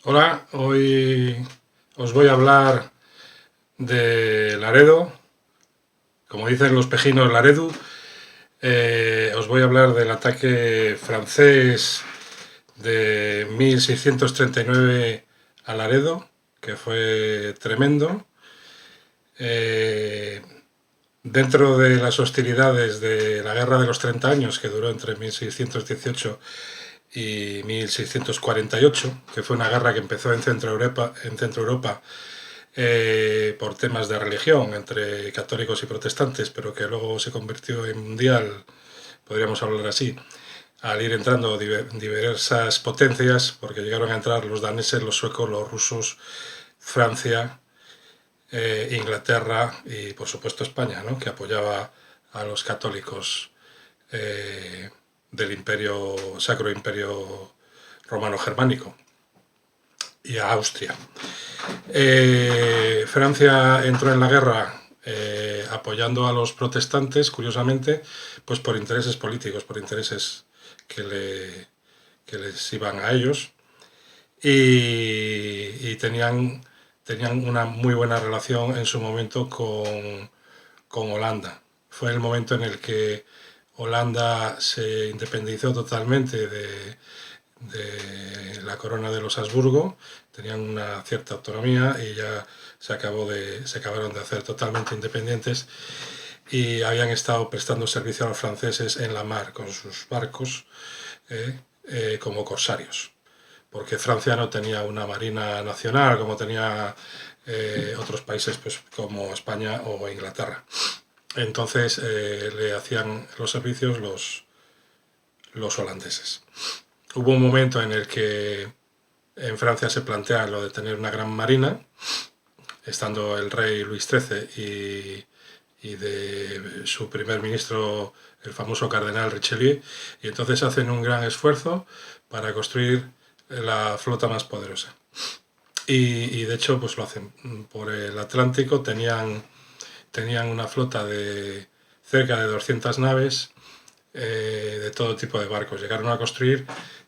Hola, hoy os voy a hablar de Laredo, como dicen los pejinos Laredo. Os voy a hablar del ataque francés de 1639 a Laredo, que fue tremendo. Eh, Dentro de las hostilidades de la Guerra de los 30 años, que duró entre 1618 y 1648, que fue una guerra que empezó en Centro Europa por temas de religión entre católicos y protestantes, pero que luego se convirtió en mundial, podríamos hablar así, al ir entrando diversas potencias, porque llegaron a entrar los daneses, los suecos, los rusos, Francia, Inglaterra y por supuesto España, ¿no?, que apoyaba a los católicos del imperio, Sacro Imperio Romano Germánico, y a Austria. Francia entró en la guerra apoyando a los protestantes, curiosamente, pues por intereses políticos, por intereses que les iban a ellos, y tenían una muy buena relación en su momento con Holanda. Fue el momento en el que Holanda se independizó totalmente de la corona de los Habsburgo, tenían una cierta autonomía y ya se acabaron de hacer totalmente independientes, y habían estado prestando servicio a los franceses en la mar con sus barcos como corsarios, porque Francia no tenía una marina nacional como tenía otros países, pues, como España o Inglaterra. Entonces le hacían los servicios los holandeses. Hubo un momento en el que en Francia se plantea lo de tener una gran marina, estando el rey Luis XIII y de su primer ministro, el famoso cardenal Richelieu, y entonces hacen un gran esfuerzo para construir la flota más poderosa. Y de hecho, pues lo hacen. Por el Atlántico tenían una flota de cerca de 200 naves, de todo tipo de barcos. Llegaron a construir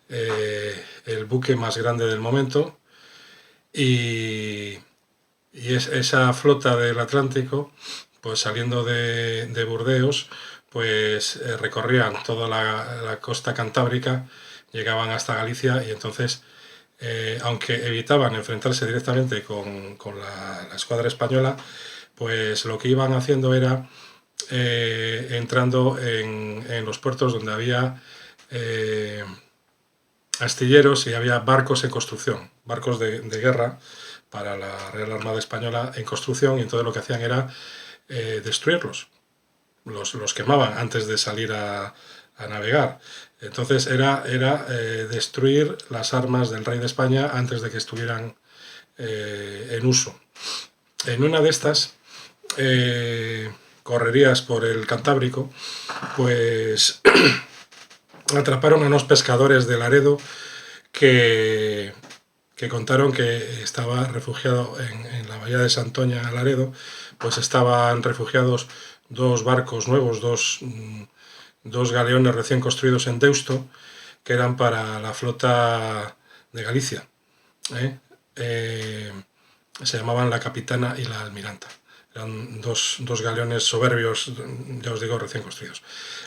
el buque más grande del momento, y esa flota del Atlántico, pues saliendo de Burdeos, pues recorrían toda la costa cantábrica, llegaban hasta Galicia, y entonces, aunque evitaban enfrentarse directamente con la escuadra española, pues lo que iban haciendo era entrando en los puertos donde había astilleros y había barcos en construcción, barcos de guerra para la Real Armada Española en construcción, y entonces lo que hacían era destruirlos, los quemaban antes de salir a navegar. Entonces era destruir las armas del rey de España antes de que estuvieran en uso. En una de estas correrías por el Cantábrico, pues atraparon a unos pescadores de Laredo que, que contaron que estaba refugiado en la bahía de Santoña, Laredo, pues estaban refugiados dos barcos nuevos, dos galeones recién construidos en Deusto, que eran para la flota de Galicia. ¿eh? Se llamaban la Capitana y la Almiranta. Eran dos galeones soberbios, ya os digo, recién construidos.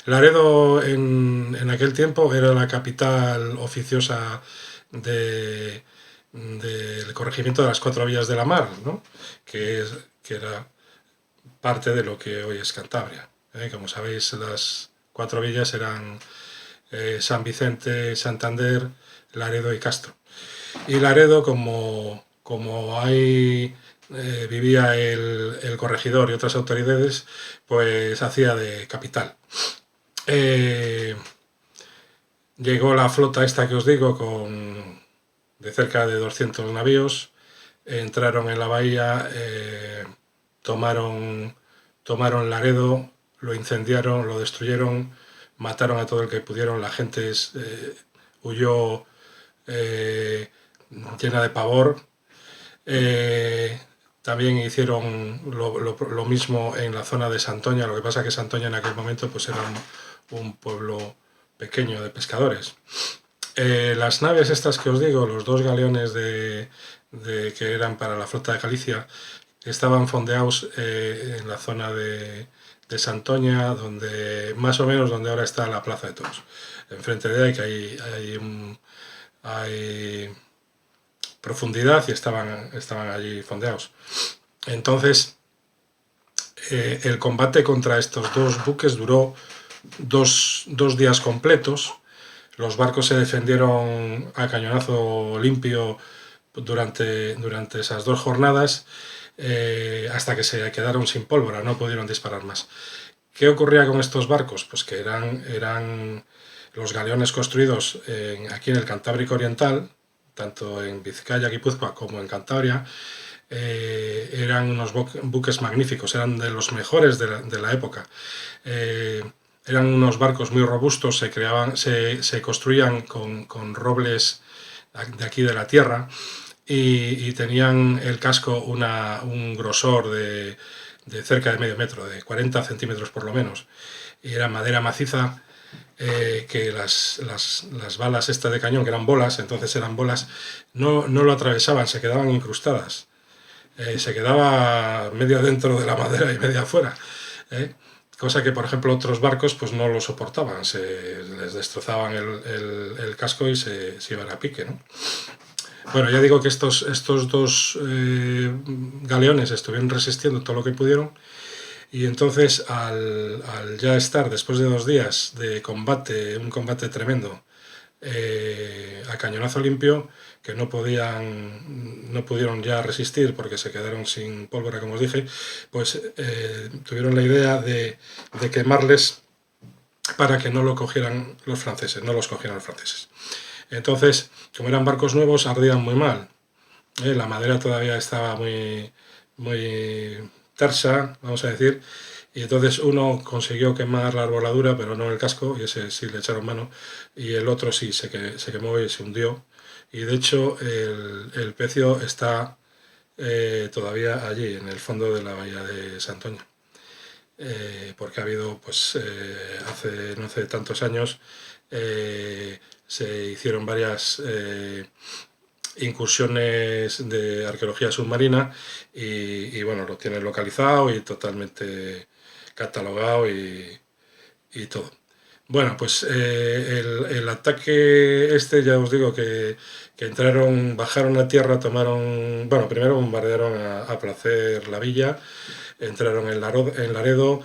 Laredo en aquel tiempo era la capital oficiosa del corregimiento de las Cuatro Villas de la Mar, ¿no?, que era parte de lo que hoy es Cantabria. Como sabéis, las Cuatro Villas eran San Vicente, Santander, Laredo y Castro. Y Laredo, como ahí vivía el corregidor y otras autoridades, pues hacía de capital. Llegó la flota esta que os digo, de cerca de 200 navíos, entraron en la bahía, tomaron Laredo, lo incendiaron, lo destruyeron, mataron a todo el que pudieron, la gente huyó llena de pavor. También hicieron lo mismo en la zona de Santoña, lo que pasa es que Santoña en aquel momento pues era un pueblo pequeño de pescadores. Las naves estas que os digo, los dos galeones que eran para la flota de Galicia, estaban fondeados en la zona de Santoña, donde más o menos donde ahora está la Plaza de Toros. Enfrente de ahí que hay profundidad y estaban allí fondeados. Entonces, el combate contra estos dos buques duró dos días completos. Los barcos se defendieron a cañonazo limpio durante esas 2 jornadas, hasta que se quedaron sin pólvora, no pudieron disparar más. ¿Qué ocurría con estos barcos? Pues que eran los galeones construidos aquí en el Cantábrico Oriental, tanto en Vizcaya, Guipúzcoa, como en Cantabria. Eran unos buques magníficos, eran de los mejores de la época. Eran unos barcos muy robustos, se construían con robles de aquí de la tierra, y tenían el casco un grosor de cerca de medio metro, de 40 centímetros por lo menos, y era madera maciza, que las balas estas de cañón, que eran bolas, entonces eran bolas, no lo atravesaban, se quedaban incrustadas. Se quedaba medio dentro de la madera y media afuera. Cosa que, por ejemplo, otros barcos pues no lo soportaban, les destrozaban el casco y se iban a pique, ¿no? Bueno, ya digo que estos dos galeones estuvieron resistiendo todo lo que pudieron, y entonces al ya estar después de 2 días de combate, un combate tremendo, a cañonazo limpio, que no pudieron ya resistir porque se quedaron sin pólvora, como os dije, pues tuvieron la idea de quemarles para que no lo cogieran los franceses, no los cogieran los franceses. Entonces, como eran barcos nuevos, ardían muy mal. La madera todavía estaba muy tersa, vamos a decir, y entonces uno consiguió quemar la arboladura, pero no el casco, y ese sí le echaron mano, y el otro sí se quemó y se hundió. Y de hecho el pecio está todavía allí, en el fondo de la bahía de Santoña. Porque ha habido, pues hace no hace tantos años, se hicieron varias incursiones de arqueología submarina, y bueno, lo tienen localizado y totalmente catalogado y todo. Bueno, pues el ataque este, ya os digo que bajaron a tierra, tomaron, bueno, primero bombardearon a placer la villa, entraron en Laredo,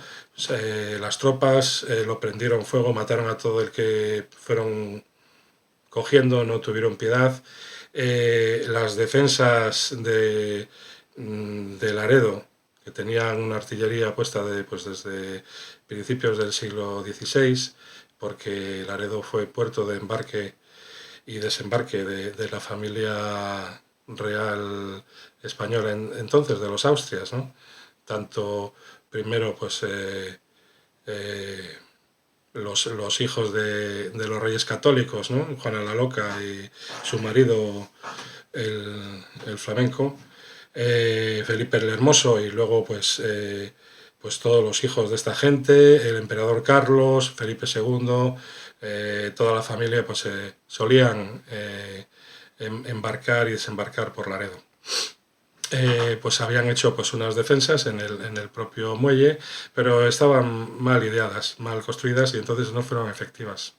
las tropas lo prendieron fuego, mataron a todo el que fueron cogiendo, no tuvieron piedad. Las defensas de Laredo, que tenían una artillería puesta pues desde principios del siglo XVI, porque Laredo fue puerto de embarque y desembarque de la familia real española entonces, de los Austrias, ¿no? Tanto primero pues los hijos de los reyes católicos, ¿no? Juana la Loca y su marido, el flamenco, Felipe el Hermoso, y luego pues todos los hijos de esta gente, el emperador Carlos, Felipe II, toda la familia pues solían embarcar y desembarcar por Laredo. Pues habían hecho pues unas defensas en el propio muelle, pero estaban mal ideadas, mal construidas, y entonces no fueron efectivas.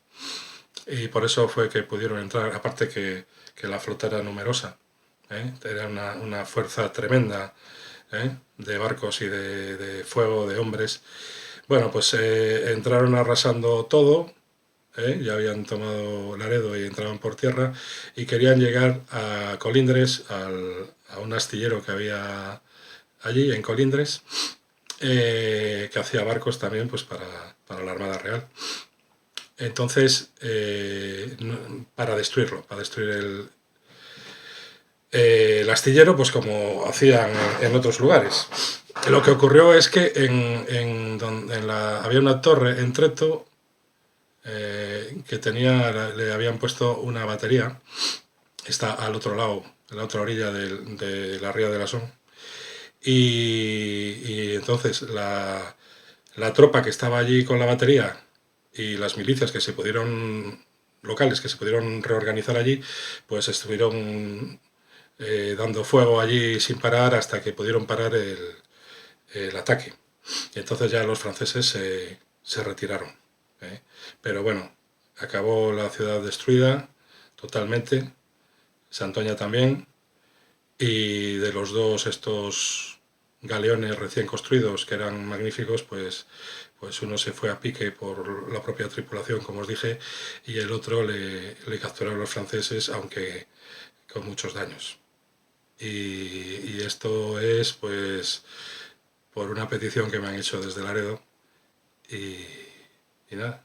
Y por eso fue que pudieron entrar, aparte que la flota era numerosa, era una fuerza tremenda, de barcos y de fuego, de hombres. Bueno, pues entraron arrasando todo. Ya habían tomado Laredo y entraban por tierra, y querían llegar a Colindres, a un astillero que había allí en Colindres, que hacía barcos también pues para la Armada Real. Entonces, para destruirlo, para destruir el astillero, pues como hacían en otros lugares. Lo que ocurrió es que había una torre en Treto, que le habían puesto una batería, está al otro lado, en la otra orilla de la ría de la Son, y entonces la tropa que estaba allí con la batería y las milicias que se pudieron locales que se pudieron reorganizar allí, pues estuvieron dando fuego allí sin parar hasta que pudieron parar el ataque. Y entonces ya los franceses se retiraron. ¿eh? Pero bueno, acabó la ciudad destruida totalmente, Santoña también, y de los dos estos galeones recién construidos, que eran magníficos, pues uno se fue a pique por la propia tripulación, como os dije, y el otro le capturaron los franceses, aunque con muchos daños. Y esto es pues por una petición que me han hecho desde Laredo y nada.